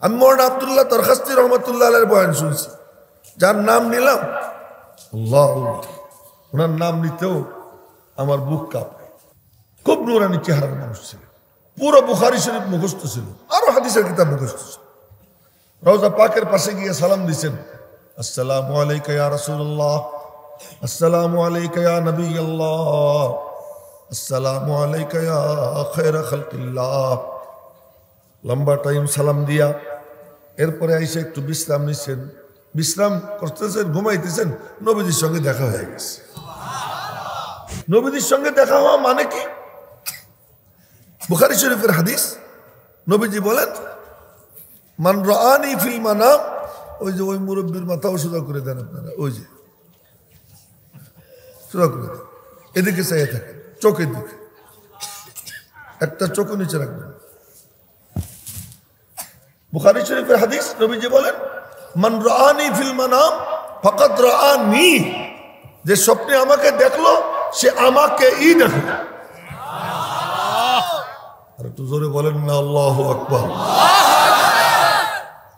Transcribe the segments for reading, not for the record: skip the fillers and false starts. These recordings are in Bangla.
আমি মৌলানা আব্দুল্লাহ দরখাস্তি রহমতুল্লাহ আলাইহির বয়ান শুনছি, যার নাম নিলাম আল্লাহ, ওনার নাম নিতেও আমার বুক কাঁপে। খুব নুরানি চেহারার মানুষ ছিল, পুরো বুখারী শরীফ মুখস্থ ছিল, আরো হাদিসের কিতাব মুখস্থ ছিল। রওজা পাকের পাশে গিয়ে সালাম দিছেন, আসসালামু আলাইকা ইয়া রাসূলুল্লাহ, আসসালামু আলাইকা ইয়া নবিয়াল্লাহ, আসসালামু আলাইকা ইয়া খায়রা খালকিল্লাহ। লম্বা টাইম সালাম দিয়া এরপরে আইসে একটু বিশ্রাম নিচ্ছেন, বিশ্রাম করতেছেন, ঘুমাইতেছেন, নবীজির সঙ্গে দেখা হয়ে গেছে। নবীজির সঙ্গে দেখা হওয়া মানে কি? বুখারী শরীফের হাদিস, নবীজি বলেন মান রাআনি ফিল মানাম, ওই যে ওই মুরব্বীর মাথাও সোজা করে দেন আপনারা, ওই যে সোজা করে দেন, এদিকে চাইয়ে থাকে, চোখের দিকে, একটা চোখ নিচে রাখবেন। বুখারী শরীফের হাদিস, নবীজি বলেন মান রাআনি ফিল মানাম ফাকাদ রাআনি, যে স্বপ্নে আমাকে দেখলো সে আমাকেই দেখলো। আর একটু জোরে বলেন না আল্লাহু আকবার।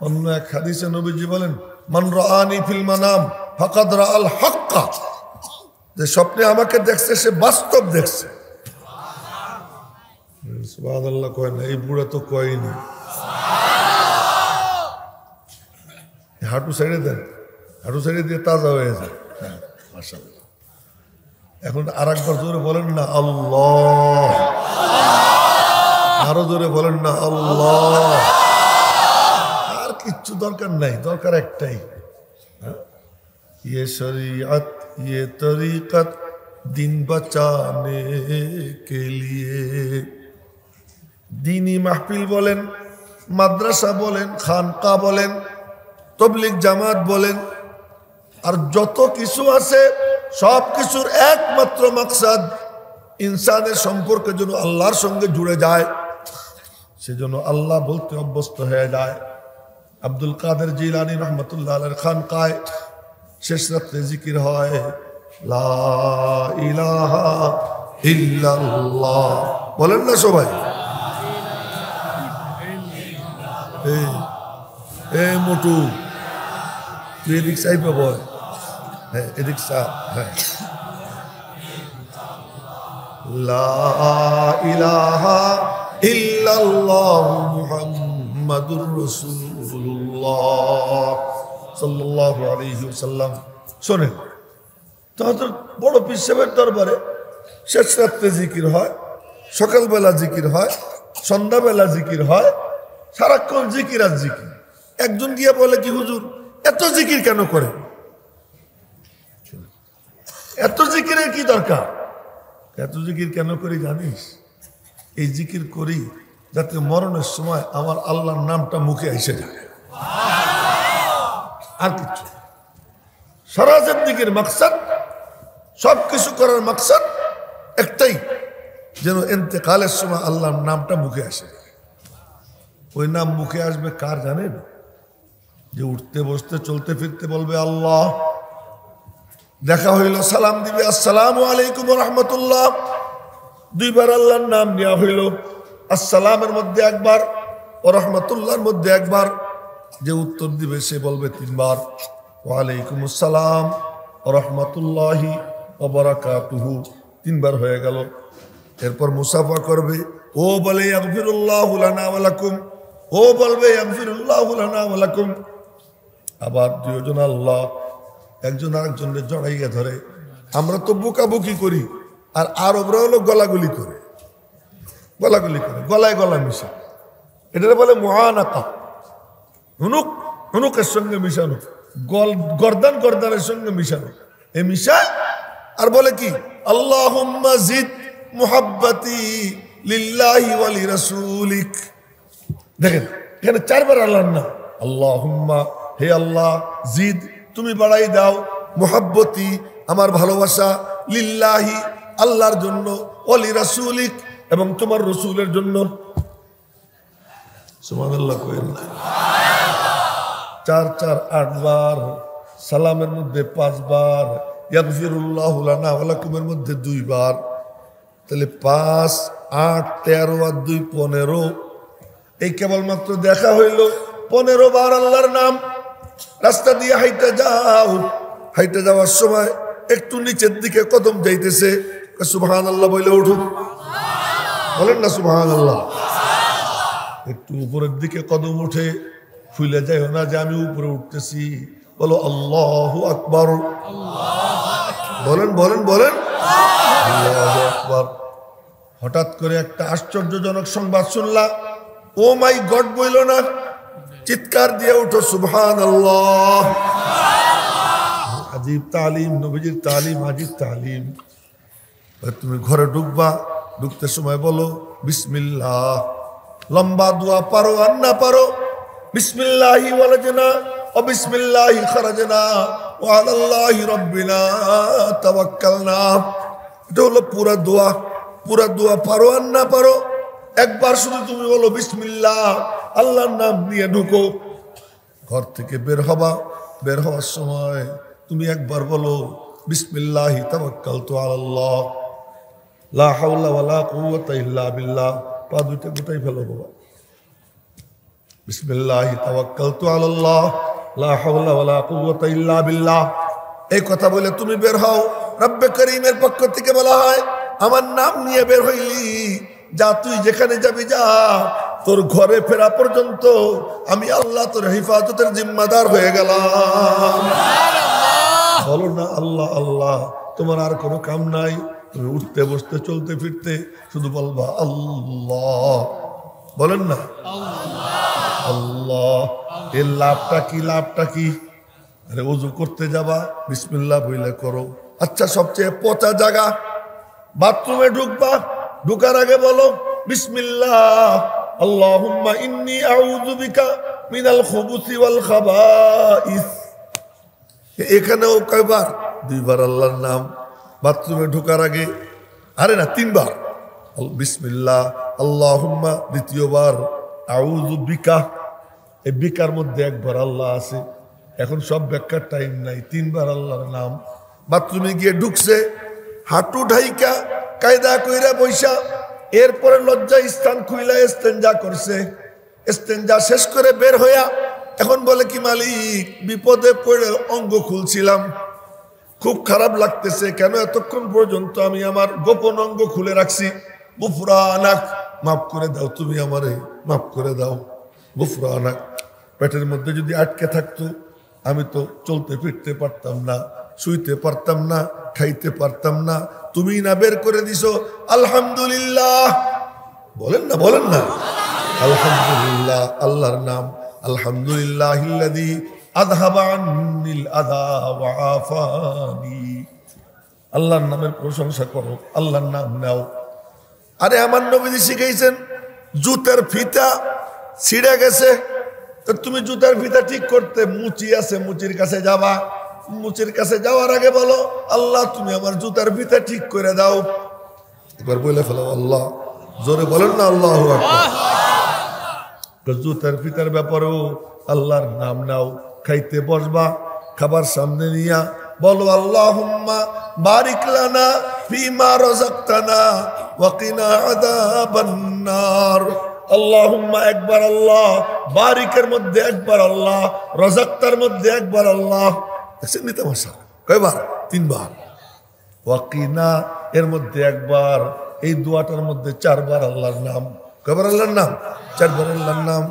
অন্য এক হাদিসে নবীজি বলেন মান রাআনি ফিল মানাম ফাকাদ রাআল হাক্কা, যে স্বপ্নে আমাকে দেখছে সে বাস্তব দেখছে। সুবহানাল্লাহ কয় না, এই বুড়া তো কয়নি। হাঁটু ছেড়ে দেন, হাঁটু ছেড়ে দিয়ে তাজা হয়ে যায়। মাশাআল্লাহ। এখন আর একবার জোরে বলেন না আল্লাহ, আরো জোরে বলেন না আল্লাহ। আর কিচ্ছু দরকার নাই, দরকার একটাই, ये शरीयत ये तरीकत दिन बचाने के लिए। दीनी महफिल বলেন, মাদ্রাসা বলেন, খানকা বলেন, তবলিগ জামাত বলেন, আর যত কিছু আছে সব কিছুর একমাত্র মাকসাদ ইনসানের সম্পর্ক যেন আল্লাহর সঙ্গে জুড়ে যায়, সেজন্য আল্লাহ বলতে অভ্যস্ত হয়ে যায়। আব্দুল কাদের জিলানী রহমতুল্লাহ আলাইহির খানকায় শেষ রাত্রে জিকির হয় লা ইলাহা ইল্লাল্লাহ, বলেন না সবাই? এই মোটু তুই এদিক চাইবে বল, হ্যাঁ এদিক চা, হ্যাঁ লা ইলাহা ইল্লাল্লাহ মুহাম্মাদুর রাসূলুল্লাহ সাল্লাল্লাহু আলাইহি ওয়াসাল্লাম। শোনেন, তাদের বড় পীর সাহেবের দরবারে শেষ রাত্রে জিকির হয়, সকালবেলা জিকির হয়, সন্ধ্যাবেলা জিকির হয়, সারাক্ষণ জিকির আর জিকির। একজন গিয়ে বলে কি হুজুর এত জিকির কেন করে? এত জিকিরের কি দরকার? এত জিকির কেন করি জানিস? এই জিকির করি যাতে মরণের সময় আমার আল্লাহর নামটা মুখে এসে যায়, আর কিছু। সারা জিন্দেগীর মাকসাদ, সব কিছু করার মাকসাদ একটাই, যেন ইন্তেকালের সময় আল্লাহর নামটা মুখে আসে। ওই নাম মুখে আসবে কার জানেন? যে উঠতে বসতে চলতে ফিরতে বলবে আল্লাহ, দেখা হইল সালাম দিবে আসসালামু আলাইকুম ওয়া রাহমাতুল্লাহ, দুইবার আল্লাহর নাম নেওয়া হইল, আসসালামের মধ্যে একবার, ওয়া রাহমাতুল্লাহর মধ্যে একবার। যে উত্তর দিবে সে বলবে তিনবার ওয়া আলাইকুম আসসালাম ওয়া রাহমাতুল্লাহি ওয়া বারাকাতুহু, তিনবার হয়ে গেল। এরপর মুসাফা করবে, ও বলে ইয়াগফিরুল্লাহু লানা ওয়া লাকুম, ও বলবে ইয়াগফিরুল্লাহু লানা ওয়া লাকুম। আবার দুইজন আল্লাহ, একজন আরেকজনের জড়াইয়া ধরে। আমরা তো বুকাবুকি করি, আর আরবরা হলো গলাগুলি করে, গলাগুলি করে, গলায় গলা মিশা। এটা বলে মুআনাকা, হুনুক হুনুকের সঙ্গে মিশানো, গর্দান গর্দানের সঙ্গে মিশানো। এ মিশায় আর বলে কি আল্লাহুম্মা জিদ মুহাব্বতি লিল্লাহি ওয়া লিরাসূলিক। দেখেন এখানে চারবার আল্লাহর নাম, আল্লাহুম্মা, হে আল্লাহ, জিদ তুমি বাড়াই দাও, মুহাব্বতি আমার ভালোবাসা, লিল্লাহি আল্লাহর জন্য, ওয়া লিরাসূলিক এবং তোমার রাসূলের জন্য। সুবহানাল্লাহ কইন। 4 4 8 বার, সালামের মধ্যে 5 বার, ইয়াগফিরুল্লাহু লানা ওয়া লাকুমের মধ্যে 2 বার। তাহলে 5 8 13 আর 2 15। এই কেবলমাত্র দেখা হইল 15 বার আল্লাহর নাম। রাস্তা দিয়ে হাইটা যাও, হাইটা যাওয়ার সময় একটু নিচের দিকে কদম যাইতেছে, সুবহানাল্লাহ বলে উঠো, বলেন না সুবহানাল্লাহ। একটু উপরের দিকে কদম উঠে ফুলে যায় না যে আমি উপরে উঠতেছি, বলো আল্লাহু আকবার, বলেন বলেন বলেন আল্লাহু আকবার। হঠাৎ করে একটা আশ্চর্যজনক সংবাদ শুনলা, ও মাই গড বইল না, চিৎকার দিয়ে উঠো সুবহানাল্লাহ। আজীব তালিম, নবীজির তালিম, আজীব তালিম। তুমি ঘরে ঢুকবা, ঢুকতে সময় বলো বিসমিল্লাহ। লম্বা দোয়া পারো আর না পারো, বিসমিল্লাহি ওয়ালাজনা ও বিসমিল্লাহি খারাজনা ওয়া আলাল্লাহি রাব্বিনা তাওয়াক্কালনা। এটা হলো পুরা দোয়া। পুরা দোয়া পারো আর না পারো, একবার শুধু তুমি বলো বিসমিল্লাহ, আল্লাহর নাম নিয়ে ঢুকো। ঘর থেকে বের হবা, বের হওয়ার সময় তুমি একবার বলো বিসমিল্লাহি তাওয়াক্কালতু আলাল্লাহ লা হাওলা ওয়ালা কুওয়াতা ইল্লা বিল্লাহ। পা দুইটা গোটাই ফেলো বাবা, বিসমিল্লাহি তাওয়াক্কালতু আলাল্লাহ লা হাওলা ওয়ালা কুওয়াতা ইল্লা বিল্লাহ। এই কথা বলে তুমি বের হও। রব্বে করিমের পক্ষ থেকে বলা হয়, আমার নাম নিয়ে বের হইলি, যা তুই যেখানে যাবি যা, তোর ঘরে ফেরা পর্যন্ত আমি আল্লাহ তোর হেফাজতের জিম্মাদার হয়ে গেলাম। বলো না আল্লাহ আল্লাহ। তোমার আর কোনো কাম নাই, তুমি উঠতে বসতে চলতে ফিরতে শুধু বলবা আল্লাহ, বলেন না আল্লাহ। এর লাভটা কি? লাভটা কি? আরে ওযু করতে যাবা, বিসমিল্লাহ বইলে করো। আচ্ছা, সবচেয়ে পচা জায়গা, বাথরুমে ঢুকবা, ঢুকার আগে বলো বিসমিল্লাহ আল্লাহুম্মা ইন্নী আউযু বিকা মিনাল খুবুসি ওয়াল খাবাইস। এখানেও কয়বার? 2 বার আল্লাহর নাম। বাথরুমে ঢোকার আগে, আরে না 3 বার বিসমিল্লাহ আল্লাহুম্মা, দ্বিতীয়বার আউযু বিকা। এই বিকার মধ্যে 1 বার আল্লাহ আছে। এখন সব ব্যাখ্যার টাইম নাই, 3 বার আল্লাহর নাম। বাথরুমে গিয়ে ঢুকছে, হাঁটু ঢাইকা কায়দা কইরা বৈশা, এরপরে লজ্জা স্থান খুইলা ইস্তেঞ্জা করছে। ইস্তেঞ্জা শেষ করে বের হইয়া এখন বলে কি মালিক, বিপদে পড়ে অঙ্গ খুলছিলাম, খুব খারাপ লাগতেছে, কেন এতক্ষণ পর্যন্ত আমি আমার গোপন অঙ্গ খুলে রাখছি। গুফরানাক, মাফ করে দাও তুমি আমারে, মাফ করে দাও। গুফরানাক। পেটের মধ্যে যদি আটকে থাকতো আমি তো চলতে ফিরতে পারতাম না, শুইতে পারতাম না, খাইতে পারতাম না, তুমি না বের করে দিছো। আলহামদুলিল্লাহ, বলেন না বলেন না আলহামদুলিল্লাহ। আল্লাহর নাম আলহামদুলিল্লাহিল্লাযী আযহাবা আন্নিল আযা ওয়া আফানি। আল্লাহর নামের প্রশংসা করো, আল্লাহর নাম নাও। আরে আমার নবীজি শিখাইছেন, জুতার ফিতা ছিঁড়ে গেছে, তো তুমি জুতার ফিতা ঠিক করতে মুচি আছে, মুচির কাছে যাবা। মুচির কাছে যাওয়ার আগে বলো আল্লাহ তুমি আমার জুতার ফিতা ঠিক করে দাও। এবার বলে ফেলো আল্লাহ, জোরে বলেন না আল্লাহু আকবার। জুতার ফিতার ব্যাপারেও আল্লাহর নাম নাও। খাইতে বসবা, খাবার সামনে নিয়া বলো আল্লাহুম্মা বারিক লানা ফিমা রাযাকতানা ওয়া কিনা আযাবান নার। আল্লাহুম্মা একবার আল্লাহ, বারিকের মধ্যে একবার আল্লাহ, রাযাকতার মধ্যে একবার আল্লাহ। দেখছেন নি তামাশা? কয়বার? 3 বার। ওয়া কিনা এর মধ্যে একবার, এই দোয়াটার মধ্যে 4 বার আল্লাহর নাম। কয়বার আল্লাহর নাম? 4 বার আল্লাহর নাম।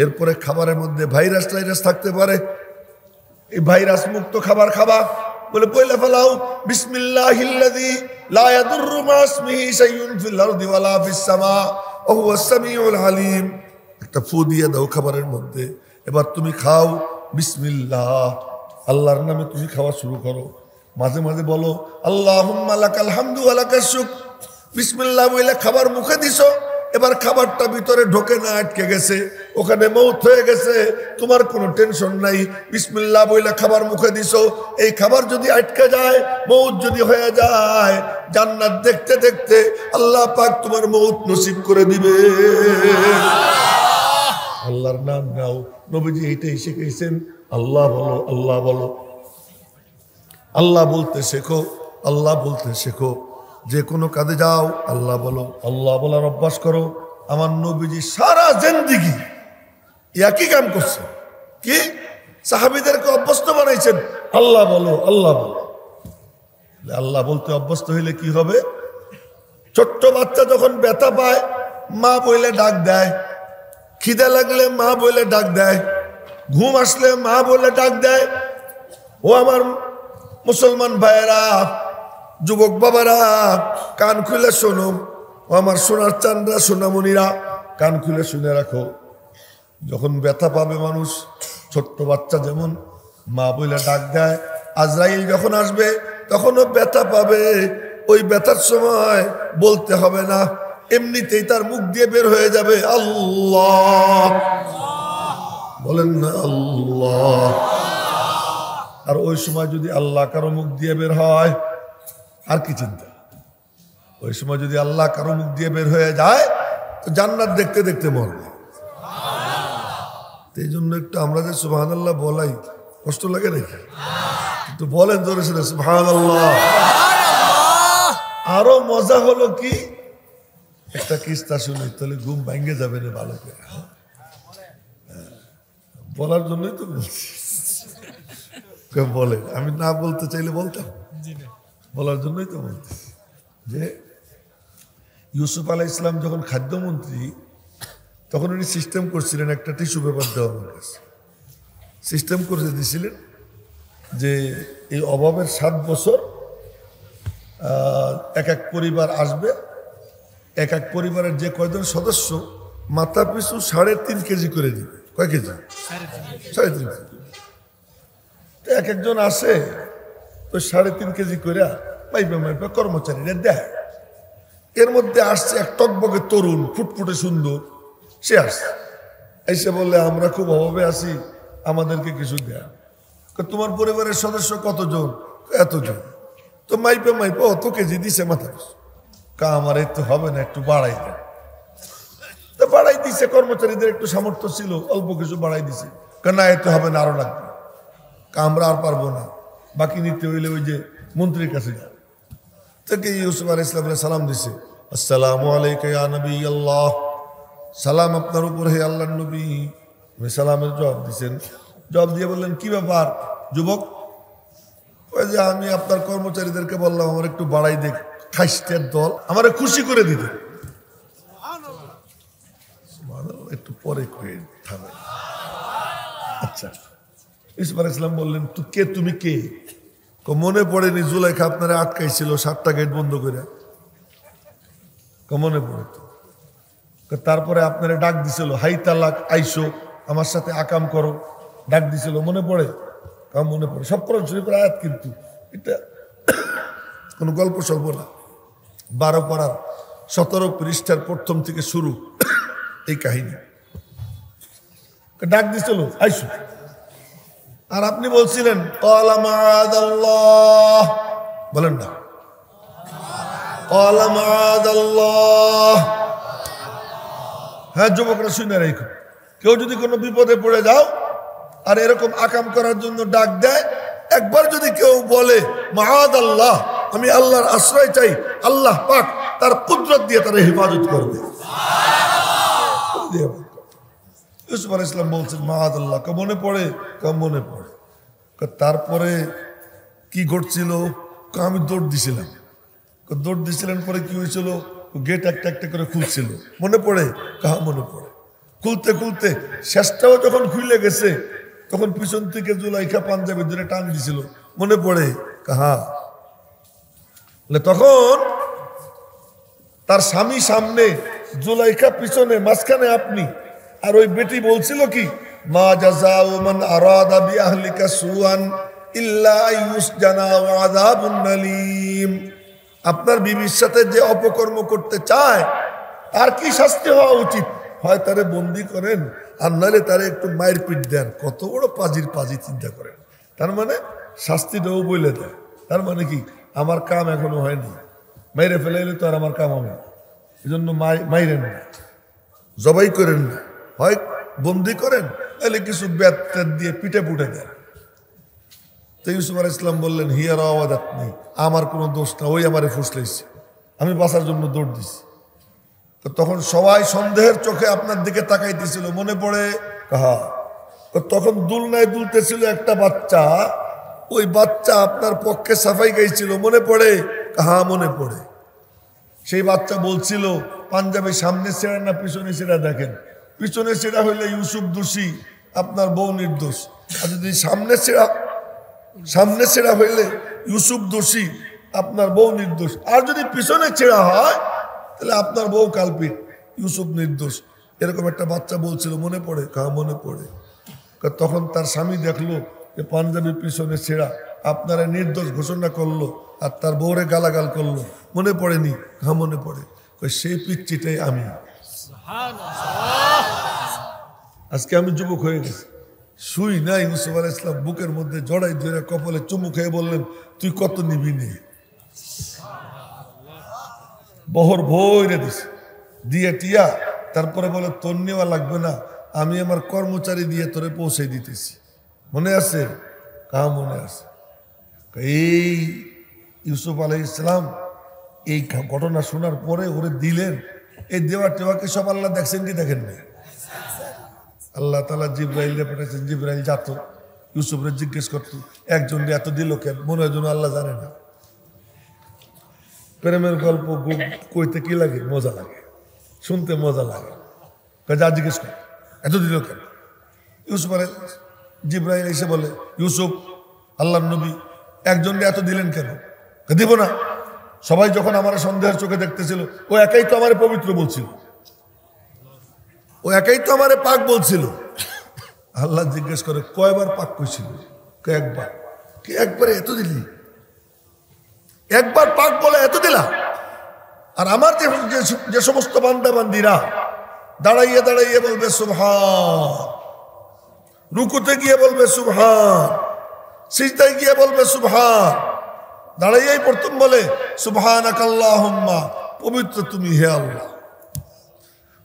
এরপরে খাবারের মধ্যে ভাইরাস টাইরাস থাকতে পারে, এই ভাইরাস মুক্ত খাবার খাবা। বলে পয়লা ফেলাও বিসমিল্লাহিল্লাযী লা ইয়াদুররু মা ইসমিহি শাইউন ফিল আরদি ওয়ালা ফিস সামা ওয়া হুয়াস সামিউল আলিম। একটা ফু দিয়ে দাও খাবারের মধ্যে। এবার তুমি খাও বিসমিল্লাহ, আল্লাহর নামে তুমি খাওয়া শুরু করো। মাঝে মাঝে বলো আল্লাহুম্মা লাকাল হামদু ওয়া লাকাশ শুকর। বিসমিল্লাহ বলে খাবার মুখে দিছো, এবার খাবারটা ভিতরে ঢোকে না, আটকে গেছে, ওখানে মৌত হয়ে গেছে, তোমার কোনো টেনশন নাই। বিসমিল্লাহ বলে খাবার মুখে দিছো, এই খাবার যদি আটকে যায়, মৌত যদি হয়ে যায়, জান্নাত দেখতে দেখতে আল্লাহ পাক তোমার মৌত নসিব করে দিবে। আল্লাহর নাম নাও। নবীজি এইটাই শিখাইছেন, আল্লাহ বলো, আল্লাহ বলো, আল্লাহ বলতে শেখো, আল্লাহ বলতে শেখো। যে কোনো কাজে যাও আল্লাহ বলো, আল্লাহ বলার অভ্যাস করো। আমার নবীজি সারা জিন্দেগি একই কাম করছে। কি? সাহাবীদেরকে অভ্যস্ত বানাইছেন, আল্লাহ বলো আল্লাহ বলো। আল্লাহ বলতে অভ্যস্ত হইলে কি হবে? ছোট্ট বাচ্চা যখন ব্যথা পায় মা বলে ডাক দেয়, খিদে লাগলে মা বলে ডাক দেয়, ঘুম আসলে মা বলে ডাক দেয়। ও আমার মুসলমান ভাইয়েরা, যুবক বাবারা, কান খুলে শোনো। ও আমার সোনার চান্দরা, সোনামণিরা, কান খুলে শুনে রাখো। যখন ব্যথা পাবে মানুষ, ছোট্ট বাচ্চা যেমন মা বলে ডাক দেয়, আজরাইল যখন আসবে তখনও ব্যথা পাবে। ওই ব্যথার সময় বলতে হবে না, এমনিতেই তার মুখ দিয়ে বের হয়ে যাবে আল্লাহ। বলেন না আল্লাহ। আর ওই সময় যদি আল্লাহ কারো মুখ দিয়ে বের হয়, আর কি চিন্তা? ওই সময় যদি আল্লাহ কারো মুখ দিয়ে বের হয়ে যায় তো জান্নাত দেখতে দেখতে মরবে। এই জন্য একটু আমরা যে সুবহানাল্লাহ বলাই, কষ্ট লাগে নাকি? একটু বলেন জোরে শুনে সুবহানাল্লাহ। আরো মজা হলো কি, একটা কিস্তা শুনে তাহলে ঘুম ভাঙ্গে যাবে না ভালো করে। বলার জন্যই তো বলছি। বলে আমি না বলতে চাইলে বলতাম, বলার জন্যই তো বলছি যে ইউসুফ আলাইহিস সালাম যখন খাদ্যমন্ত্রী, তখন উনি সিস্টেম করছিলেন একটা টিস্যু পেপার দেওয়া আমার কাছে। সিস্টেম করে দিয়েছিলেন যে এই অভাবের 7 বছর এক এক পরিবার আসবে, এক এক পরিবারের যে কয়জন সদস্য মাথা পিছু 3.5 কেজি করে দিবে। কয় কেজি? 3.5 কেজি। তো এক একজন আসে, তো 3.5 কেজি করে মাইপে মাইপে কর্মচারীরা দেয়। এর মধ্যে আসছে এক টকবকে তরুণ, ফুটফুটে সুন্দর, সে আসছে। এসে বললে আমরা খুব অভাবে আছি, আমাদেরকে কিছু দেয়। তোমার পরিবারের সদস্য কতজন? এতজন। তো মাইপে মাইপে অত কেজি দিছে মাথা পিছু। আমার এই তো হবে না, একটু বাড়াই দেয়। তো বাড়াই দিছে, কর্মচারীদের একটু সামর্থ্য ছিল, অল্প কিছু বাড়াই দিছে। না এতে হবে না, আরো লাগবে। আমরা আর পারবো না, বাকি নিতে হইলে ওই যে মন্ত্রীর কাছে যায়। থেকে ইউসুফ আলাইহিস সালাম দিছে, আসসালামু আলাইকা ইয়া নবী আল্লাহ, সালাম আপনার উপর হে আল্লাহর নবী। সালামের জবাব দিছেন। জবাব দিয়ে বললেন, কি ব্যাপার যুবক? ওই যে আমি আপনার কর্মচারীদেরকে বললাম আমার একটু বাড়াই দেখ, খাইস্টের দল আমার খুশি করে দিতে। একটু পরে কয়ে থামে। আচ্ছা, ইউসুফ আলাইহিস সালাম বললেন, তো কে তুমি কে? মনে পড়েনি জুলাইখা আপনারা আটকাইছিল 7টা গেট বন্ধ করে? মনে পড়ে তো। তারপরে আপনারা ডাক দিছিল, হাই তালাক আইসো আমার সাথে আকাম করো, ডাক দিছিল, মনে পড়ে? মনে পড়ে। সব কোরআন শরীফের আয়াত, কিন্তু এটা কোনো গল্প সল্প না। 12 পারার 17 পৃষ্ঠার প্রথম থেকে শুরু এই কাহিনী। ডাক দিছিল আইসো, আর আপনি বলছিলেন ক্বালা মাআযাল্লাহ, বলেন না ক্বালা মাআযাল্লাহ। হ্যাঁ যুবকরা শুনে রেখো, কেউ যদি কোনো বিপদে পড়ে যাও আর এরকম আকাম করার জন্য ডাক দেয়, একবার যদি কেউ বলে মাআযাল্লাহ, আমি আল্লাহর আশ্রয় চাই, আল্লাহ পাক তার কুদরত দিয়ে তার হেফাজত করবে। ইউসুফ আলাইহিস সালাম বলছেন মাআযাল্লাহ। মনে পড়ে? মনে পড়ে। তারপরে কি ঘটছিল? আমি দৌড় দিছিলাম। দৌড় দিছিলেন, পরে কি হয়েছিল? গেট একটা একটা করে খুলছিল, মনে পড়ে? মনে পড়ে। খুলতে খুলতে শেষটাও যখন খুলে গেছে, তখন পিছন থেকে জুলাইখা পাঞ্জাবি ধরে টান দিছিল, মনে পড়ে? তখন তার স্বামী সামনে, জুলাইখা পিছনে, মাঝখানে আপনি। আর ওই বেটি বলছিল কি, মা জাযাউ মান আরাদা বিআহলিকা সুআন ইল্লা আইয়ুসজানা ওয়া আযাবুন আলীম। আপনার বিবির সাথে যে অপকর্ম করতে চায় আর কি শাস্তি হওয়া উচিত? হয় তারে বন্দি করেন, আর নাহলে তারে একটু মায়ের পিঠ দেন। কত বড় পাজির পাজি, চিন্তা করেন। তার মানে শাস্তিটাও বলে দেয়। তার মানে কি, আমার কাম এখনো হয়নি, মাইরে ফেলাইলে তো আর আমার কাম হবে না। এই জন্য মাইরেন না, জবাই করেন না, হয় বন্দি করেন, তাহলে কিছু ব্যাট ট্যাট দিয়ে পিঠে পুটে দেন। তো ইউসুফ আলাইহিস সালাম বললেন, হিয়া রাওয়াদাতনি, আমার কোনো দোষ না, ওই আমারে ফুসলাইছে, আমি বাঁচার জন্য দৌড় দিছি। তো তখন সবাই সন্দেহের চোখে আপনার দিকে তাকাইতেছিল, মনে পড়ে? হ্যাঁ। তখন দুলনায় দুলতেছিল একটা বাচ্চা, ওই বাচ্চা আপনার পক্ষে সাফাই গাইছিল, মনে পড়ে? হ্যাঁ মনে পড়ে। সেই বাচ্চা বলছিল পাঞ্জাবি সামনে ছেঁড়া না পিছনে ছেঁড়া দেখেন, পিছনে ছেঁড়া হইলে ইউসুফ দোষী, আপনার বউ নির্দোষ। আর যদি সামনে ছেঁড়া হইলে ইউসুফ দোষী, আপনার বউ নির্দোষ। আর যদি পিছনে ছেঁড়া হয় তাহলে আপনার বউ কালপিট, ইউসুফ নির্দোষ। এরকম একটা বাচ্চা বলছিল, মনে পড়ে? হ্যাঁ মনে পড়ে। তখন তার স্বামী দেখলো যে পাঞ্জাবির পিছনে ছেঁড়া, আপনারা নির্দোষ ঘোষণা করলো আর তার বউরে গালাগাল করলো, মনে পড়েনি? হ্যাঁ মনে পড়ে। সেই পিচ্চিটাই আমি। আজকে আমি যুবক হয়ে গেছি, শুই নাই। ইউসুফ আলাইহিস সালাম বুকের মধ্যে জড়াই ধরে কপালে চুমু খেয়ে বললেন, তুই কত নিবি নে। বহর ভরে দিছে দিয়ে টিয়া, তারপরে বলে তোর নেওয়া লাগবে না, আমি আমার কর্মচারী দিয়ে তোরে পৌঁছে দিতেছি। মনে আছে? কাহা মনে আছে। এই ইউসুফ আলাইহিস সালাম এই ঘটনা শোনার পরে ওরে দিলেন। এই দেওয়া টেওয়াকে সব আল্লাহ দেখছেন কি দেখেন না? আল্লাহ তাআলা জিবরাইলকে পাঠাচ্ছেন, জিবরাইল যাত ইউসুফরে জিজ্ঞেস করতো একজন এত দিল কেন, মনে হয় যেন আল্লাহ জানে না। প্রেমের গল্প কইতে কি লাগে? মজা লাগে, শুনতে মজা লাগে। যা জিজ্ঞেস কর এত দিল কেন। ইউসুফ জিবরাইল এসে বলে, ইউসুফ আল্লাহর নবী, একজন এত দিলেন কেন? দিব না, সবাই যখন আমার সন্দেহের চোখে দেখতেছিল, ও একাই তো আমার পবিত্র বলছিল, ও একাই তো আমার পাক বলছিল। আল্লাহ জিজ্ঞেস করে, কয়বার পাক কইছিল? একবার। কি একবারে এত দিলি? একবার পাক বলে এত দিলা? আর আমার যে সমস্ত বান্দা বান্দিরা দাঁড়াইয়ে দাঁড়াইয়ে বলবে সুবহান, রুকুতে গিয়ে বলবে সুবহান, সিজদায় গিয়ে বলবে সুবহান, দাঁড়াইয়াই প্রথম বলে সুবহানাকাল্লাহুম্মা, পবিত্র তুমি হে আল্লাহ।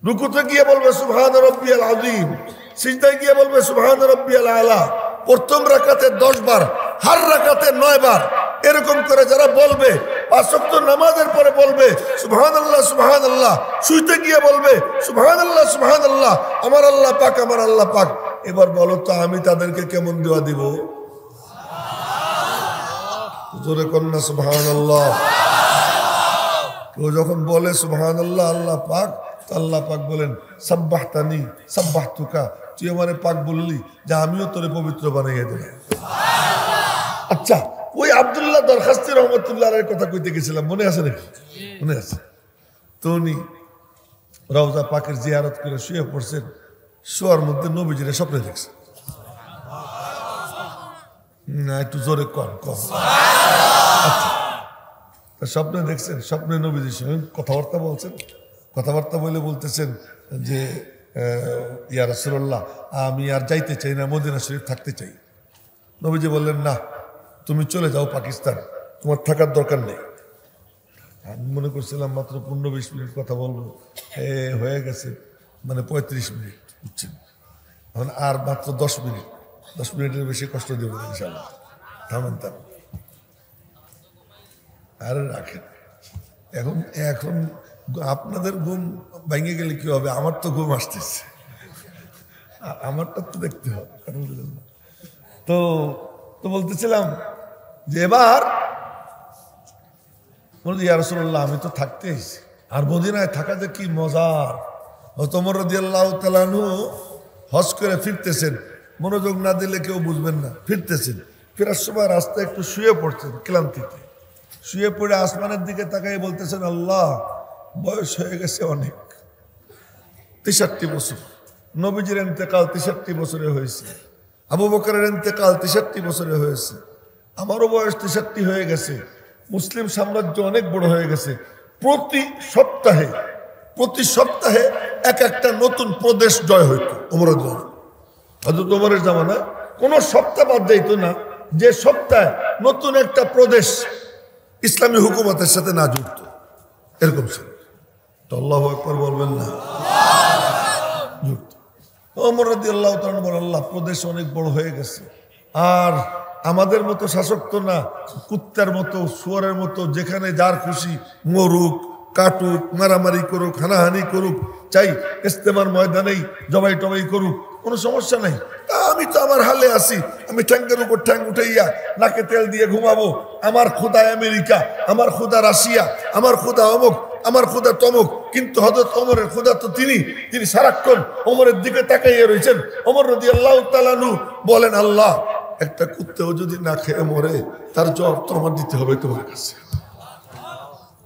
রুকুতে গিয়ে বলবে সুবহান রাব্বিয়াল আযীম, সিজদায় গিয়ে বলবে সুবহান রাব্বিয়াল আলা। প্রথম রাকাতে 10 বার, হার রাকাতে 9 বার। এরকম করে যারা বলবে, 5 ওয়াক্ত নামাজের পরে বলবে সুবহানাল্লাহ সুবহানাল্লাহ, শুইতে গিয়ে বলবে সুবহানাল্লাহ সুবহানাল্লাহ, আমার আল্লাহ পাক, আমার আল্লাহ পাক। এবার বলো তো আমি তাদেরকে কেমন দোয়া দিব? জোরে কন্যা সুবহানাল্লাহ। কেউ যখন বলে সুবহানাল্লাহ আল্লাহ পাক, তো আল্লাহ পাক বলেন সাব্বাহতানি সাব্বাহতুকা, তুই আমারে পাক বললি, যে আমিও তোরে পবিত্র বানাইয়া দিলাম। আচ্ছা, ওই আব্দুল্লাহ দরখাস্তি রহমতুল্লাহ এর কথা কইতে গেছিলাম, মনে আছে নাকি? মনে আছে তো। উনি রওজা পাকের জিয়ারত করে শুয়ে পড়ছেন, শোয়ার মধ্যে নবীজিরে স্বপ্নে দেখছেন। না একটু জোরে কর কর। আচ্ছা, স্বপ্নে দেখছেন, স্বপ্নে নবীজির সঙ্গে কথাবার্তা বলছেন। কথাবার্তা বলে বলতেছেন যে ইয়া রাসূলুল্লাহ, আমি আর যাইতে চাই না, মদিনা শরীফ থাকতে চাই। নবীজি বললেন, না তুমি চলে যাও পাকিস্তান, তোমার থাকার দরকার নেই। আমি মনে করছিলাম মাত্র 15-20 মিনিট কথা বলবো, হয়ে গেছে মানে 35 মিনিট, বুঝছেন? এখন আর মাত্র 10 মিনিট, 10 মিনিটের বেশি কষ্ট দেব না ইনশাআল্লাহ। থামেন থামেন, আরে রাখেন। এখন আপনাদের ঘুম ভেঙে গেলে কি হবে? আমার তো ঘুম আসতেছে, আমারটা তো দেখতে হবে। তো তো বলতেছিলাম যে এবার ইয়া রাসূলুল্লাহ, আমি তো থাকতে এসেছি, আর মদিনায় থাকা যে কি মজার। ওমর রাদিয়াল্লাহু তাআলা আনহু হজ করে ফিরতেছেন, মনোযোগ না দিলে কেউ বুঝবেন না। ফিরতেছেন, ফেরার সময় রাস্তায় একটু শুয়ে পড়ছেন ক্লান্তিতে। শুয়ে পড়ে আসমানের দিকে তাকাই বলতেছেন, আল্লাহ বয়স হয়ে গেছে অনেক, 63 বছর। নবীজির ইন্তেকাল 63 বছরে হয়েছে, আবু বকরের ইন্তেকাল 63 বছরে হয়েছে, আমারও বয়স 63 হয়ে গেছে। মুসলিম সাম্রাজ্য অনেক বড় হয়ে গেছে। প্রতি সপ্তাহে এক একটা নতুন প্রদেশ জয় হইত ওমরের জামানায়। হযরত ওমরের জামানায় কোনো সপ্তাহ বাদ যাইত না যে সপ্তাহে নতুন একটা প্রদেশ ইসলামী হুকুমতের সাথে না যুক্ত, এরকম ছিল। তো আল্লাহু আকবার বলবেন না? যুক্ত। ওমর রাদিয়াল্লাহু তাআলা বলেন, আল্লাহ প্রদেশ অনেক বড় হয়ে গেছে, আর আমাদের মতো শাসক তো না, কুত্তার মতো শুয়োরের মতো যেখানে যার খুশি মরুক, কাটুক, মারামারি করুক, হানাহানি করুক, চাই ইস্তেমার ময়দানেই জবাই টবাই করুক, কোনো সমস্যা নেই। আমি তো আমার হালে আছি, আমি ঠ্যাঙ্গের উপর ঠ্যাং উঠাইয়া নাকে তেল দিয়ে ঘুমাবো। আমার খোদা আমেরিকা, আমার খোদা রাশিয়া, আমার খোদা অমুক, আমার খোদা তমুক। কিন্তু হযরত ওমরের খোদা তো তিনি সারাক্ষণ ওমরের দিকে তাকাইয়া রয়েছেন। ওমর রাদিয়াল্লাহু তাআলা আনহু বলেন, আল্লাহ, একটা কুত্তাও যদি না খেয়ে মরে তার জবাব তো আমার দিতে হবে তোমার কাছে।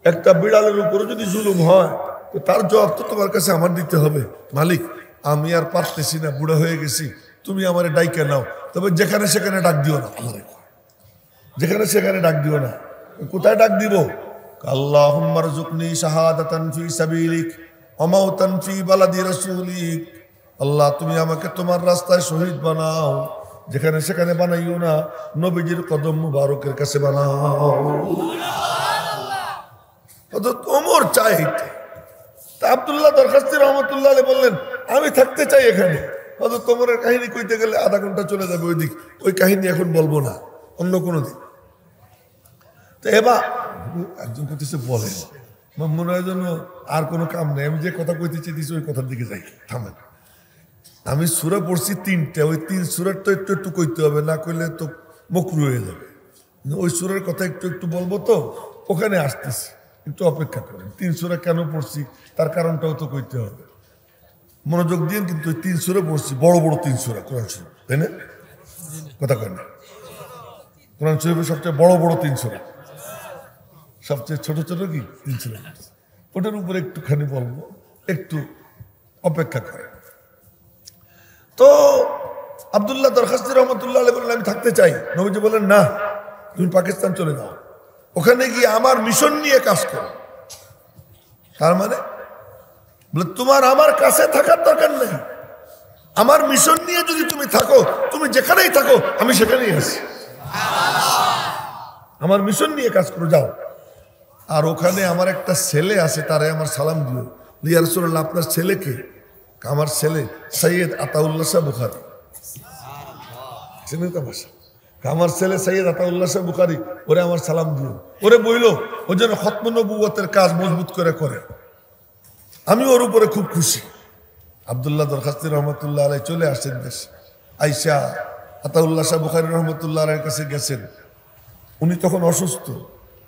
একটা বিড়ালের উপরে যদি জুলুম হয় তো তার জবাব তো তোমার কাছে আমার দিতে হবে। মালিক, আমি আর পারতেছি না, বুড়া হয়ে গেছি, তুমি আমারে ডাইকে নাও, তবে যেখানে সেখানে ডাক দিও না। আমারে যেখানে সেখানে ডাক দিও না। কোথায় ডাক দিব? আল্লাহুম্মা রযুকনি শাহাদাতান ফি সাবিলিক ওয়া মাউতান ফি বালাদি রাসূলিক। আল্লাহ, তুমি আমাকে তোমার রাস্তায় শহীদ বানাও, যেখানে সেখানে বানাইও না, নবীজির কদম মুবারকের কাছে বানাও। হযরত ওমর চাই। তা আব্দুল্লাহ দরখাস্তি রহমতুল্লাহ আলাইহি বললেন, আমি থাকতে চাই এখানে। হযরত ওমরের কাহিনী কইতে গেলে আধা ঘন্টা চলে যাবে ওই দিক, ওই কাহিনী এখন বলবো না, অন্য কোনো দিক। তো এবার একজন কইতেছে বলেন, মনে হয় যেন আর কোনো কাম নেই, আমি যে কথা কইতে চেয়েছি ওই কথার দিকে যাই। থামেন, আমি সূরা পড়ছি 3টা, ওই 3 সূরার তো একটু একটু কইতে হবে, না কইলে তো মকরু হয়ে যাবে। ওই সূরার কথা একটু একটু বলবো, তো ওখানে আসতেছি, একটু অপেক্ষা করেন। 3 সূরা কেন পড়ছি তার কারণটাও তো কইতে হবে, মনোযোগ দিয়ে। কিন্তু 3 সূরা পড়ছি, বড় বড় 3 সূরা কোরআন শরীফ, তাই না? কথা কয় না? কোরআন শরীফের সবচেয়ে বড় বড় 3 সূরা, সবচেয়ে ছোট ছোট কি 3 সূরা। ওটার উপরে একটুখানি বলবো, একটু অপেক্ষা করেন। তো আব্দুল্লাহ দরখাস্তি রহমতুল্লাহ আলাইহি বললেন, আমি থাকতে চাই। নবীজি বলেন, না, তুমি পাকিস্তান চলে যাও, ওখানে গিয়ে আমার মিশন নিয়ে কাজ করো। তার মানে বলে, তোমার আমার কাছে থাকার দরকার নেই, আমার মিশন নিয়ে যদি তুমি থাকো, তুমি যেখানেই থাকো আমি সেখানেই আছি। আমার মিশন নিয়ে কাজ করো, যাও। আর ওখানে আমার একটা ছেলে আছে, তারে আমার সালাম দিও। ইয়া রাসূলুল্লাহ, আপনার ছেলেকে? আমার ছেলে সৈয়দ আতাউল্লাহ শাহ বুখারী। আমার ছেলে সৈয়দ আতাউল্লাহ শাহ বুখারী, ওরে আমার সালাম দিও। ওরে বইলো ও যেন খতম নবুয়তের কাজ মজবুত করে করে। আমি ওর উপরে খুব খুশি। আব্দুল্লাহ দরখাস্তি রহমতুল্লাহ আলাইহি চলে আসছেন দেশে। আইসা আতাউল্লাহ শাহ বুখারী রহমতুল্লাহ আলাইহির কাছে গেছেন। উনি তখন অসুস্থ।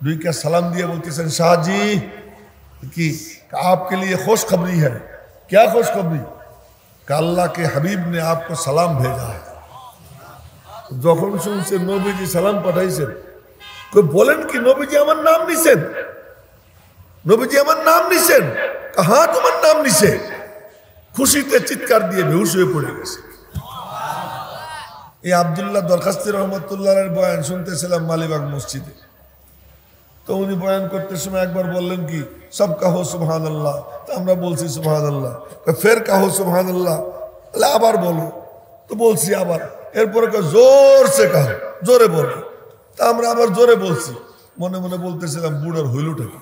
দুইকে সালাম দিয়ে বলতেছেন, শাহজি কি आपके लिए खुशखबरी है। क्या खुशखबरी? अल्लाह के हबीब ने आपको सलाम भेजा है। যখন শুনছে নবীজি সালাম পাঠাইছেন, কই বলেন কি নবীজি আমার নাম নিছেন? নবীজি আমার নাম নিছেন? হ্যাঁ, তোমার নাম নিছে। খুশিতে চিৎকার দিয়ে বেহুশ হয়ে পড়ে গেছে। এই আব্দুল্লাহ দরখাস্তি রহমতুল্লাহের বয়ান শুনতেছিলাম মালিবাগ মসজিদে। তো উনি বয়ান করতে সময় একবার বললেন কি, সব কাহো সুবহানাল্লাহ। তো আমরা বলছি সুবহানাল্লাহ। ফের কাহো সুবহানাল্লাহ। আবার বলো। তো বলছি আবার। এরপরে জোর সে কাহো, জোরে বলো। তা আমরা আবার জোরে বলছি। মনে মনে বলতেছিলাম, বুড়ার হইলটা কি,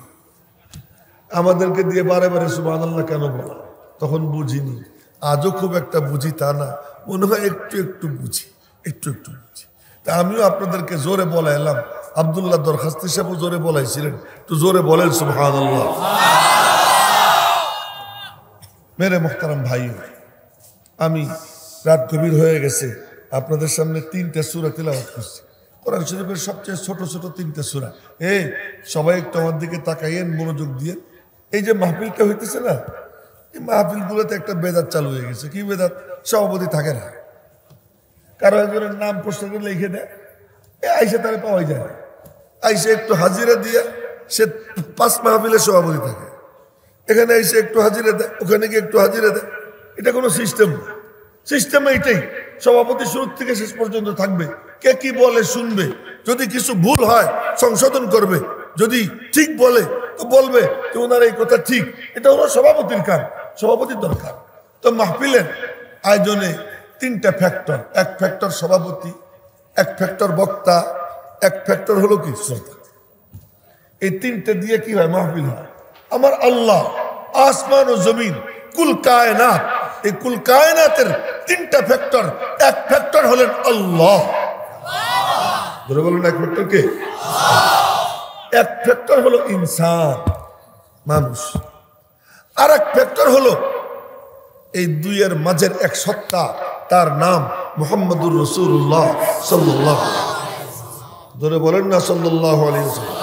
আমাদেরকে দিয়ে বারে বারে সুবহানাল্লাহ কেন বলা? তখন বুঝিনি, আজও খুব একটা বুঝি তা না, মনে হয় একটু একটু বুঝি, একটু একটু বুঝি। তা আমিও আপনাদেরকে জোরে বলা এলাম। আব্দুল্লাহ দরখাস্তি সাহেব জোরে বলাইছিলেন, তো জোরে বলেন সুবহানাল্লাহ। মেরে মুহতারাম ভাই, আমি রাত গভীর হয়ে গেছে, আপনাদের সামনে 3টা সূরা তিলাওয়াত করছি। কোরআন শরীফের সবচেয়ে ছোট ছোট 3টা সূরা। সবাই একটু আমার দিকে তাকাইয়েন, মনোযোগ দিয়ে। এই যে মাহফিলটা হইতেছে না, এই মাহফিলগুলোতে একটা বেদাত চালু হয়ে গেছে। কি বেদাত? সভাপতি থাকে না, কারো একজনের নাম পোস্টারে লিখে দেয়, আইসে তারা পাওয়াই যায় না। আইসে একটু হাজিরা দিয়ে সে 5 মাহফিলের সভাপতি থাকে। এখানে এসে একটু হাজিরা দেয়, ওখানে গিয়ে একটু হাজিরা দেয়। এটা কোনো সিস্টেম না। সিস্টেম এইটাই, সভাপতি শুরু থেকে শেষ পর্যন্ত থাকবে, কে কি বলে শুনবে, যদি কিছু ভুল হয় সংশোধন করবে, যদি ঠিক বলে তো বলবে যে ওনার এই কথা ঠিক। এটা হলো সভাপতির কাজ, সভাপতির দরকার। তো মাহফিলের আয়োজনে 3টা ফ্যাক্টর। 1 ফ্যাক্টর সভাপতি, 1 ফ্যাক্টর বক্তা, 1 ফ্যাক্টর হলো কি শ্রোতা। এই 3টে দিয়ে কি হয় মাহফিল হয়। আমার আল্লাহ আসমান ও জমিন, কুল কায়নাত, এই কুল কায়নাতের 3টা ফ্যাক্টর। 1 ফ্যাক্টর হলেন আল্লাহ। ধরে বলুন 1 ফ্যাক্টর কে? 1 ফ্যাক্টর হলো ইনসান, মানুষ। আর 1 ফ্যাক্টর হলো এই দুইয়ের মাঝের এক সত্তা, তার নাম মুহাম্মদুর রাসূলুল্লাহ সাল্লাল্লাহু আলাইহি ওয়াসাল্লাম। ধরে বলেন না সাল্লাল্লাহু আলাইহি ওয়াসাল্লাম।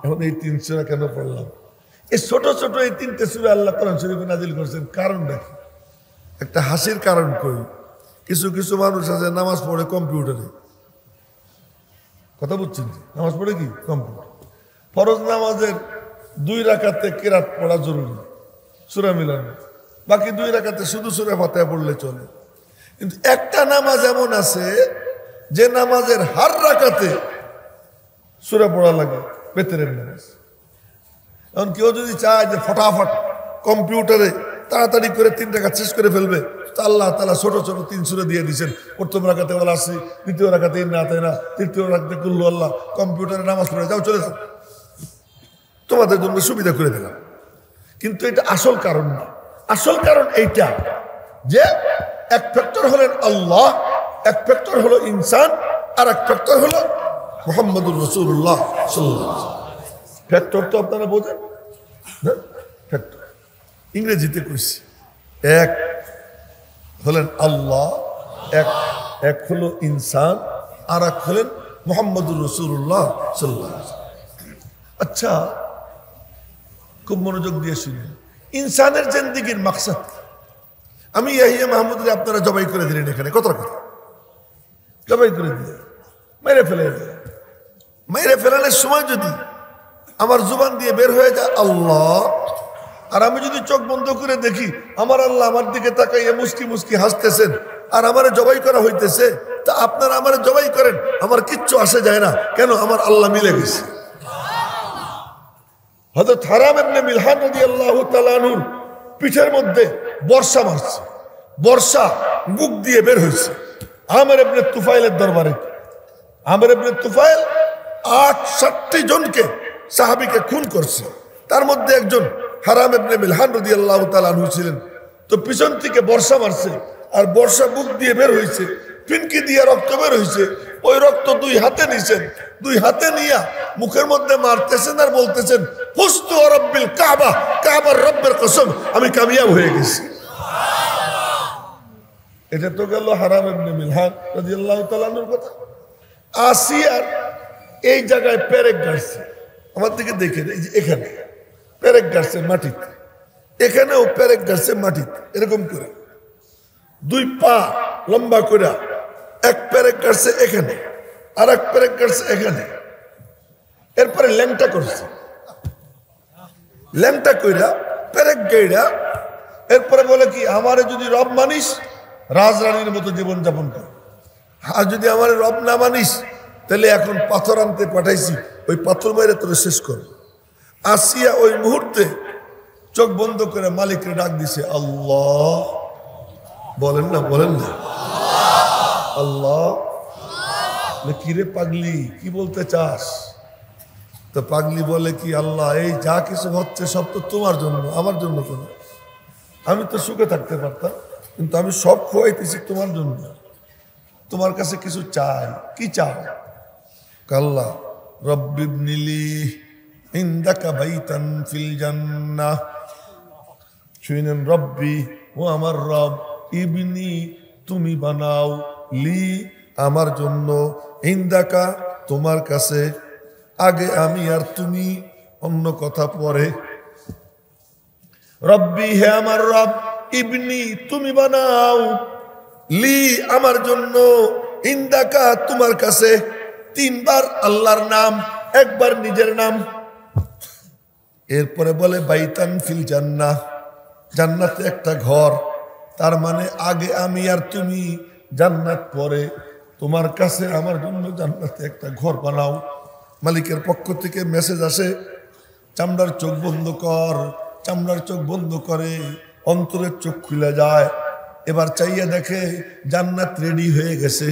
এখন এই 3 সূরা কেন পড়লাম? এই ছোট ছোট এই 3টে সূরা আল্লাহ কোরআন শরীফে নাজিল করেছেন, কারণটা কি? একটা হাসির কারণ কই। কিছু কিছু মানুষ আছে নামাজ পড়ে কম্পিউটারে, কথা বুঝছেন? নামাজ পড়ে কি কম্পিউটার। ফরজ নামাজের 2 রাকাতে কিরাত পড়া জরুরি, সূরা মিলানো, বাকি 2 রাকাতে শুধু সূরা ফাতিহা পড়লে চলে। কিন্তু একটা নামাজ এমন আছে যে নামাজের হার রাকাতে সূরা পড়া লাগে, বেতেরের নামাজ। এখন কেউ যদি চায় যে ফটাফট কম্পিউটারে তাড়াতাড়ি করে 3 রাকাত শেষ করে ফেলবে, তো আল্লাহ তাআলা ছোট ছোট 3 সূরা দিয়ে দিয়েছেন। প্রথম রাকাতে ওয়াল আসরি, দ্বিতীয় রাকাতে ইন্না আতাইনা, তৃতীয় রাকাতে কুল আল্লাহ। কম্পিউটারে নামাজ পড়ে যাও, চলে যাও, তোমাদের জন্য সুবিধা করে দিলাম। কিন্তু এটা আসল কারণ না। আসল কারণ এইটা যে এক ফ্যাক্টর হলেন আল্লাহ, এক ফ্যাক্টর হলো ইনসান, আর এক ফ্যাক্টর হলো মুহাম্মদুর রাসূলুল্লাহ সাল্লাল্লাহু আলাইহি ওয়াসাল্লাম। ফ্যাক্টর তো আপনারা বোঝেন না? ফ্যাক্টর ইংরেজিতে কইছি। এক হলেন আল্লাহ, এক হলো ইনসান, আর এক হলেন মুহাম্মদুর রাসূলুল্লাহ সাল্লাল্লাহু আলাইহি ওয়াসাল্লাম। আচ্ছা, খুব মনোযোগ দিয়ে শুনুন। ইনসানের জিন্দেগির মাকসাদ, আমি ইয়াহিয়া মাহমুদকে আপনারা জবাই করে দিলেন, এখানে কথা জবাই করে দিলেন, মেরে ফেলে দিলেন। মেরে ফেলানোর সময় যদি আমার জুবান দিয়ে বের হয়ে যায় আল্লাহ, আর আমি যদি চোখ বন্ধ করে দেখি আমার আল্লাহ আমার দিকে তাকাইয়ে মুস্কি মুস্কি হাসতেছেন, আর আমারে জবাই করা হইতেছে, তা আপনারা আমারে জবাই করেন, আমার কিচ্ছু আসে যায় না। কেন? আমার আল্লাহ মিলে গেছে। হযরত হারাম ইবনে মিলহান রাদিয়াল্লাহু তাআলা আনহুর পিঠের মধ্যে বর্ষা মারছে, বর্ষা বুক দিয়ে বের হয়েছে আমের ইবনে তুফাইলের দরবারে। আমের ইবনে তুফাইল 68 জনকে সাহাবীকে খুন করছে, তার মধ্যে একজন হারাম ইবনে মিলহান রাদিয়াল্লাহু তাআলা আনহু ছিলেন। তো পিছন থেকে বর্ষা মারছে, আর বর্ষা বুক দিয়ে বের হয়েছে, ফিনকি দিয়ে রক্ত বের হয়েছে। ওই রক্ত 2 হাতে নিছেন, 2 হাতে নিয়া মুখের মধ্যে মারতেছেন আর বলতেছেন ফুস্তু রব্বিল কাবা, কাবার রব্বের কসম, আমি কামিয়াব হয়ে গেছি। এটা তো গেল হারাম ইবনে মিলহান রাদিয়াল্লাহু তাআলা আনহুর কথা। আসিয়ার এই জায়গায় পেরেক গাড়ছে, আমার দিকে দেখেন, এই যে এখানে পেরেক গাড়ছে মাটিতে, এখানেও পেরেক গাড়ছে মাটিতে, এরকম করে 2 পা লম্বা করে এক পেরেক কাটছে এখানে, আর এক পেরেক কাটছে এখানে। এরপরে ল্যাংটা করছে, ল্যাংটা কইরা পেরেক গাইরা এরপরে বলে কি, আমারে যদি রব মানিস রাজরানীর মতো জীবন যাপন কর, আর যদি আমার রব না মানিস তাহলে এখন পাথর আনতে পাঠাইছি, ওই পাথর মেরে তোরে শেষ কর। আসিয়া ওই মুহূর্তে চোখ বন্ধ করে মালিককে ডাক দিছে, আল্লাহ। বলেন না, বলেন না আল্লাহ। কিরে পাগলি, কি বলতে চাস? তো পাগলি বলে কি, আল্লাহ এই যা কিছু হচ্ছে সব তো তোমার জন্য, আমার জন্য তো না। আমি তো সুখে থাকতে পারতাম, কিন্তু আমি সব খোয়াইতেছি তোমার জন্য। তোমার কাছে কিছু চাই, কি চাও? আল্লাহ রব্বিবনিলি ইনদাকা বাইতান ফিল জান্নাহ। শুনেন, রব্বি, ও আমার রব, ইবনি তুমি বানাও, লি আমার জন্য, ইনদাকা তোমার কাছে। আগে আমি আর তুমি, অন্য কথা পরে। রব্বি হে আমার রব, ইবনি তুমি বানাও, লি আমার জন্য, ইনদাকা তোমার কাছে। 3 বার আল্লাহর নাম, 1 বার নিজের নাম। এরপরে বলে বাইতান ফিল জান্নাহ, জান্নাতে একটা ঘর। তার মানে আগে আমি আর তুমি, জান্নাত পরে। তোমার কাছে আমার জন্য জান্নাতে একটা ঘর বানাও। মালিকের পক্ষ থেকে মেসেজ আসে, চামড়ার চোখ বন্ধ কর। চামড়ার চোখ বন্ধ করে, অন্তরের চোখ খুলে যায়। এবার চাইয়া দেখে জান্নাত রেডি হয়ে গেছে,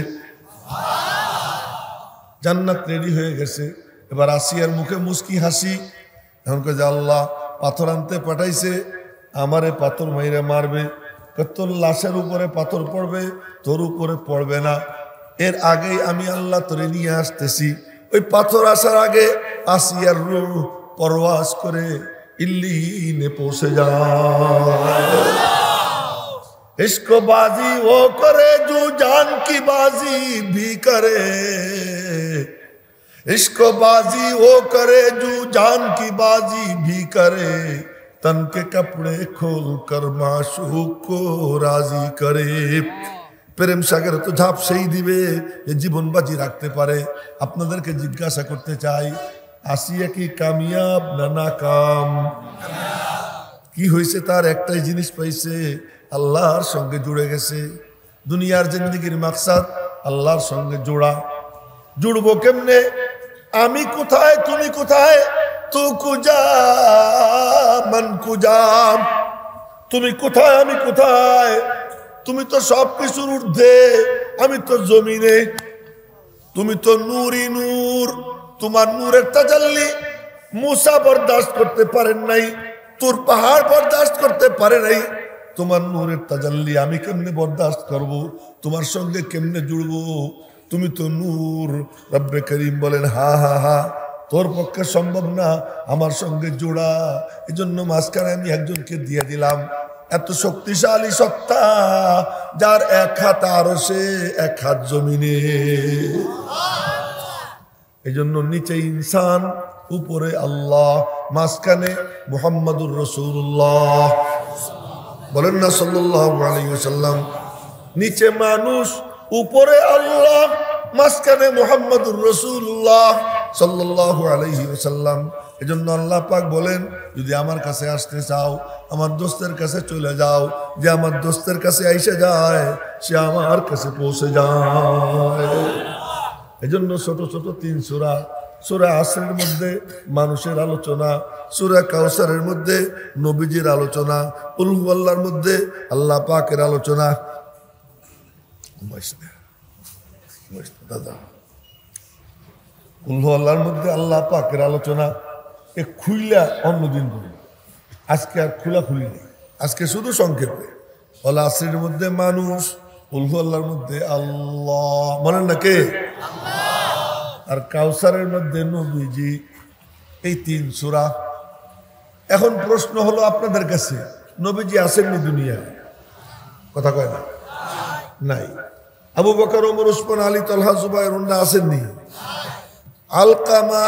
জান্নাত রেডি হয়ে গেছে। এবার আসিয়ার মুখে মুস্কি হাসি। এখন কে যে আল্লাহ পাথর আনতে পাঠাইছে, আমারে পাথর মাইরে মারবে। তোর লাশের উপরে পাথর পড়বে, তোর উপরে পড়বে না। এর আগেই আমি আল্লাহ তোরে নিয়ে আসতেছি। ওই পাথর আসার আগে আসিয়ার রূহ পরওয়াজ করে ইল্লিনে পৌঁছে যায়। इश्क बाजी वो करे जो जान की बाजी भी करे, इश्क बाजी वो करे जो जान की बाजी भी करे, तन के कपड़े खोल कर माशूक को राजी करे। প্রেম সাগরে তো ঝাঁপ সেই দিবে যে জীবন বাজি রাখতে পারে। আপনাদেরকে জিজ্ঞাসা করতে চাই, আসিয়া কি কামিয়াব না নাকাম? কি হয়েছে? তার একটাই জিনিস পাইছে, আল্লাহর সঙ্গে জুড়ে গেছে। দুনিয়ার জিন্দেগির মাকসাদ আল্লাহর সঙ্গে জোড়া। জুড়বো কেমনে? আমি কোথায় তুমি কোথায়, তু কুজা মান কুজা। তুমি কোথায় আমি কোথায়? তুমি তো সব কিছুর ঊর্ধ্বে, আমি তো জমিনে। তুমি তো নূরই নূর, তোমার নূরের তাজাল্লি মুসা বরদাস্ত করতে পারেন নাই, তোর পাহাড় বরদাস্ত করতে পারে নাই। তোমার নূরের তাজাল্লি আমি কেমনে বরদাস্ত করব? তোমার সঙ্গে কেমনে জুড়বো? তুমি তো নূর। রব্বে করিম বলেন, হা হা হা, তোর পক্ষে সম্ভব না আমার সঙ্গে জোড়া। এজন্য মাঝখানে আমি একজনকে দিয়ে দিলাম। এত শক্তিশালী সত্তা, যার এক হাত আরশে এক হাত জমিনে। এই জন্য নিচে ইনসান, উপরে আল্লাহ, মাঝখানে মুহাম্মাদুর রাসূলুল্লাহ। বলেন না সাল্লাল্লাহু আলাইহি ওয়াসাল্লাম। নিচে মানুষ, উপরে আল্লাহ, মাঝখানে মুহাম্মাদুর রাসূলুল্লাহ সাল্লাল্লাহু আলাইহি ওয়াসাল্লাম। এজন্য আল্লাহ পাক বলেন, যদি আমার কাছে আসতে চাও আমার দোস্তের কাছে চলে যাও। যে আমার দোস্তের কাছে আইসে যায় সে আমার কাছে পৌঁছে যায়। এজন্য ছোট ছোট 3 সূরা, সূরা আসরের মধ্যে মানুষের আলোচনা, সূরা কাউসারের মধ্যে নবীজির আলোচনা, কুল হুয়াল্লাহর মধ্যে আল্লাহ পাকের আলোচনা। দাদা, কুল হুয়াল্লাহর মধ্যে আল্লাহ পাকের আলোচনা। এ খুইলা অন্যদিন বলি, আজকে আর খোলা খুলি নেই, আজকে শুধু সংক্ষেপে। ওয়াল আসরের মধ্যে মানুষ, কুল হুয়াল্লাহর মধ্যে আল্লাহ, বলেন না কে? আর কাউসারের মধ্যে নবীজি। এই 3 সূরা। এখন প্রশ্ন হলো আপনাদের কাছে, নবীজি আসেননি দুনিয়ায়? কথা কয় না? নাই। আবু বকর, ওমর, উসমান, আলী, তালহা, জুবায়ের ওনারা আসেননি? আলকামা,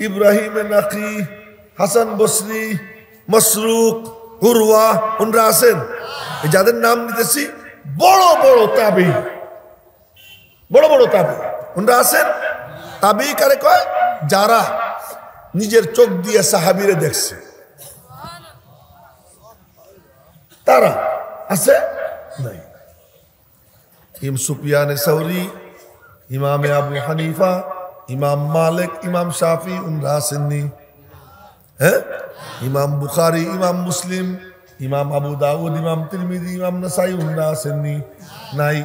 ইব্রাহিম নাকি, হাসান বসরি, মসরুক, উরওয়া, ওনারা আছেন? এই যাদের নাম নিতেছি বড় বড় তাবি, বড় বড় তাবি, ওনারা আছেন? তাবি কারে কয়? যারা নিজের চোখ দিয়ে সাহাবীরে দেখছে, তারা আছে? নাই। ইমাম সুফিয়ান সাউরি, ইমাম আবু হানিফা, ইমাম মালিক, ইমাম শাফি, ওনারা আসেননি? হ্যাঁ, ইমাম বুখারী, ইমাম মুসলিম, ইমাম আবু দাউদ, ইমাম তিরমিজি, ইমাম নাসাই, ওনারা আসেননি? নাই।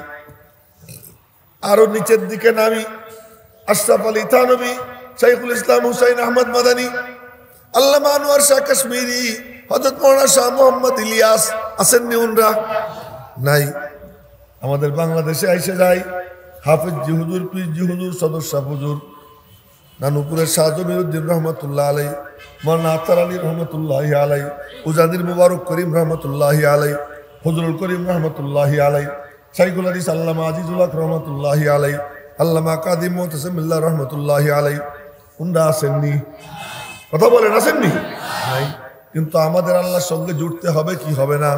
আরো নিচের দিকে নামি, আশরাফ আলী থানভী, শাইখুল ইসলাম হুসাইন আহমদ মাদানী, আল্লামা আনোয়ার শাহ কাশ্মীরি, হযরত মাওলানা শাহ মোহাম্মদ ইলিয়াস, আসেননি ওনারা? নাই। আমাদের বাংলাদেশে আইসে যায় হাফিজ জি হুজুর, পীর জি হুজুর, সদর শাহ হুজুর, নানুপুরের শাহ জমিরুদ্দিন রহমতুল্লাহ আলাই, মাওলানা আতার আলী রহমতুল্লাহ আলাই, উজাদির মুবারক করিম রহমতুল্লাহ আলাই, ফজলুল করিম রহমতুল্লাহ আলাই, শাইখুল হাদিস আল্লামা আজিজুল হক রহমতুল্লাহ আলাই, আল্লামা কাদিম মুতাসিমিল্লাহ রহমতুল্লাহ আলাই, ওনারা আসেননি? কথা বলেন, আসেননি? নাই। কিন্তু আমাদের আল্লাহর সঙ্গে জুড়তে হবে কি হবে না?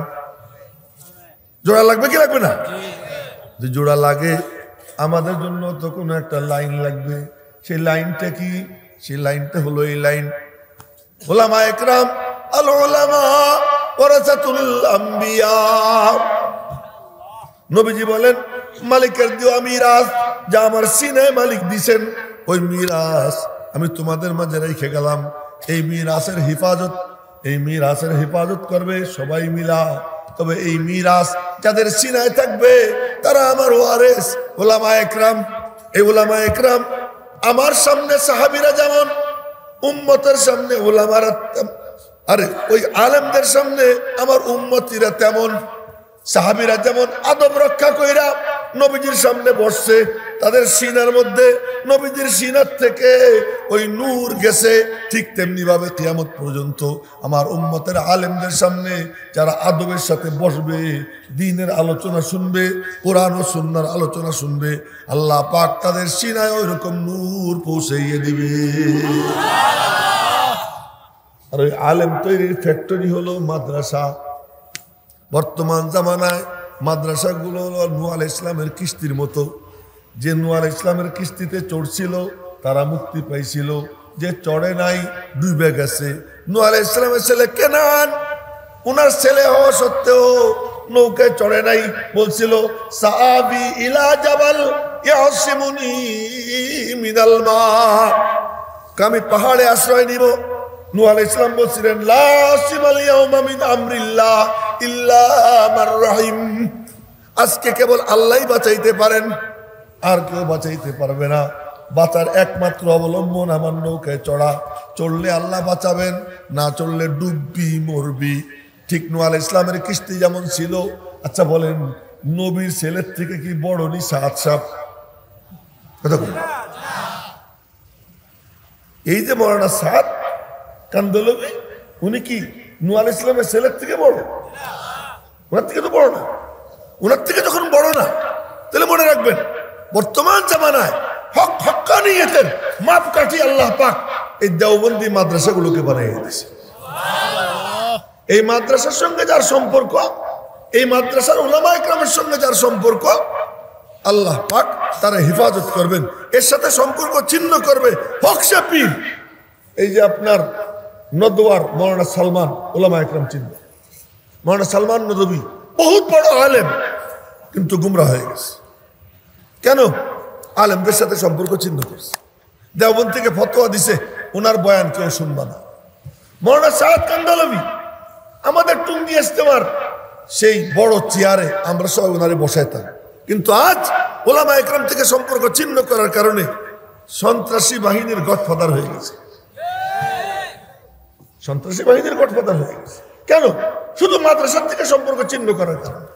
জোড়া লাগবে কি লাগবে না? যে জোড়া লাগে, আমাদের জন্য তো কোনো একটা লাইন লাগবে। সেই লাইনটা কি? সেই লাইনটা হলো এই লাইন, উলামা ইকরাম আল উলামা ওয়ারাসাতুল আম্বিয়া। নবীজি বলেন, মালিকের দেওয়া মিরাস, যা আমার সিনায় মালিক দিছেন, ওই মিরাস আমি তোমাদের মাঝে রেখে গেলাম। এই মিরাসের হিফাজত, এই মিরাসের হিফাজত করবে সবাই মিলা। তবে এই মিরাস যাদের সিনায় থাকবে তারা আমার ওয়ারিস উলামা ইকরাম। এই উলামা ইকরাম আমার সামনে সাহাবীরা যেমন, উম্মতের সামনে উলামারা, আরে ওই আলেমদের সামনে আমার উম্মতিরা তেমন। সাহাবীরা যেমন আদব রক্ষা কইরা নবীজির সামনে বসছে, তাদের সিনার মধ্যে নবীজির সিনার থেকে ওই নূর গেছে। ঠিক তেমনি ভাবে কিয়ামত পর্যন্ত আমার উম্মতের আলেমদের সামনে যারা আদবের সাথে বসবে, দ্বীনের আলোচনা শুনবে, কোরআন ও সুন্নাহর আলোচনা শুনবে, আল্লাহ পাক তাদের সিনায় ওইরকম নূর পৌঁছাইয়ে দিবে। আর ওই আলেম তৈরির ফ্যাক্টরি হলো মাদ্রাসা। বর্তমান জামানায় মাদ্রাসাগুলো হলো নূহ আলাইহিস ইসলামের কিস্তির মতো। যে নূহ আলাইহিস ইসলামের কিস্তিতে চড়ছিল তারা মুক্তি পাইছিল, যে চড়ে নাই ডুবে গেছে। নূহ আলাইহিস ইসলামের ছেলে কেনান, ওনার ছেলে হওয়া সত্ত্বেও নৌকায় চড়ে নাই, বলছিল সাআবি ইলা জাবাল ইয়াসিমুনি মিনাল মা, আমি পাহাড়ে আশ্রয় নিব। নূহ আলাইহিস সালাম বলছিলেন লা আসিমাল ইয়াউমা মিন আমরিল্লাহ ইল্লা মান রাহিম, আজকে কেবল আল্লাহই বাঁচাইতে পারেন, আর কেউ বাঁচাইতে পারবে না। বাঁচার একমাত্র অবলম্বন আমার নৌকায় চড়া। চড়লে আল্লাহ বাঁচাবেন, না চড়লে ডুববি মরবি। ঠিক নূহ আলাইহিস সালামের কিস্তি যেমন ছিল। আচ্ছা বলেন, নবীর ছেলের থেকে কি বড় নি সাত সাপ? কথা বলেন। এই যে মৌলানা সাদ কান্দলবি, উনি কি নূহ আলাইহিস সালামের ছেলের থেকে বড়? ওনার থেকে তো বড় না। ওনার থেকে যখন বড় না, তাহলে মনে রাখবেন বর্তমান জামানায় হক হক্কানিয়তের মাপকাঠি আল্লাহ পাক এই দেওবন্দি মাদ্রাসাগুলোকে বানিয়ে দিয়েছে। এই মাদ্রাসার সঙ্গে যার সম্পর্ক, এই মাদ্রাসার উলামা ইকরামের সঙ্গে যার সম্পর্ক, আল্লাহ পাক তারা হেফাজত করবেন, এর সাথে সম্পর্ক ছিন্ন করবে হক সে পীর। এই যে আপনার নদওয়ার মৌলানা সালমান, উলামা ইকরাম চিনবে। মৌলানা সালমান নদভী বহুত বড় আলেম, কিন্তু গুমরা হয়ে গেছে। কেন? আলেমদের সাথে সম্পর্ক ছিন্ন করছে। দেওবন্দ থেকে ফতোয়া দিছে, ওনার বয়ান কেউ শুনবা না। মৌলানা সাদ কান্দালভী আমাদের টুঙ্গি ইজতেমার সেই বড় চেয়ারে আমরা সবাই ওনারে বসাইতাম, কিন্তু আজ উলামা ইকরাম থেকে সম্পর্ক ছিন্ন করার কারণে সন্ত্রাসী বাহিনীর গডফাদার হয়ে গেছে। সন্ত্রাসী বাহিনীর গডফাদার হয়ে গেছে কেন? শুধু মাদ্রাসার থেকে সম্পর্ক ছিন্ন করার কারণে।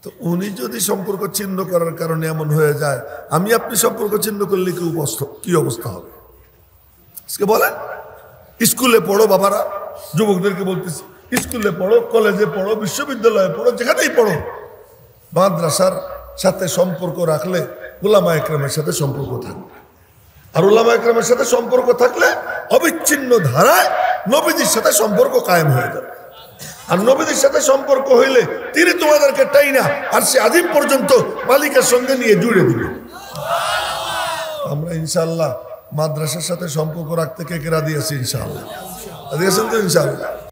তো উনি যদি সম্পর্ক ছিন্ন করার কারণে এমন হয়ে যায়, আমি আপনি সম্পর্ক ছিন্ন করলে কি অবস্থা হবে? আজকে বলেন, স্কুলে পড়ো বাবারা, যুবকদেরকে বলতেছি, স্কুলে পড়ো, কলেজে পড়ো, বিশ্ববিদ্যালয়ে পড়ো, যেখানেই পড়ো, মাদ্রাসার সাথে সম্পর্ক রাখলে উলামা ইকরামের সাথে সম্পর্ক থাকবে। আর উলামা ইকরামের সাথে সম্পর্ক থাকলে অবিচ্ছিন্ন ধারায় নবীজির সাথে সম্পর্ক কায়েম হয়ে যাবে। আর নবীজির সাথে সম্পর্ক হইলে তিনি তোমাদেরকে টাইনা আর সে আদিম পর্যন্ত মালিকের সঙ্গে নিয়ে জুড়ে দিবে। আমরা ইনশাআল্লাহ মাদ্রাসার সাথে সম্পর্ক রাখতে কে কেরা দিয়েছি? ইনশাআল্লাহ দিয়েছেন তো? ইনশাআল্লাহ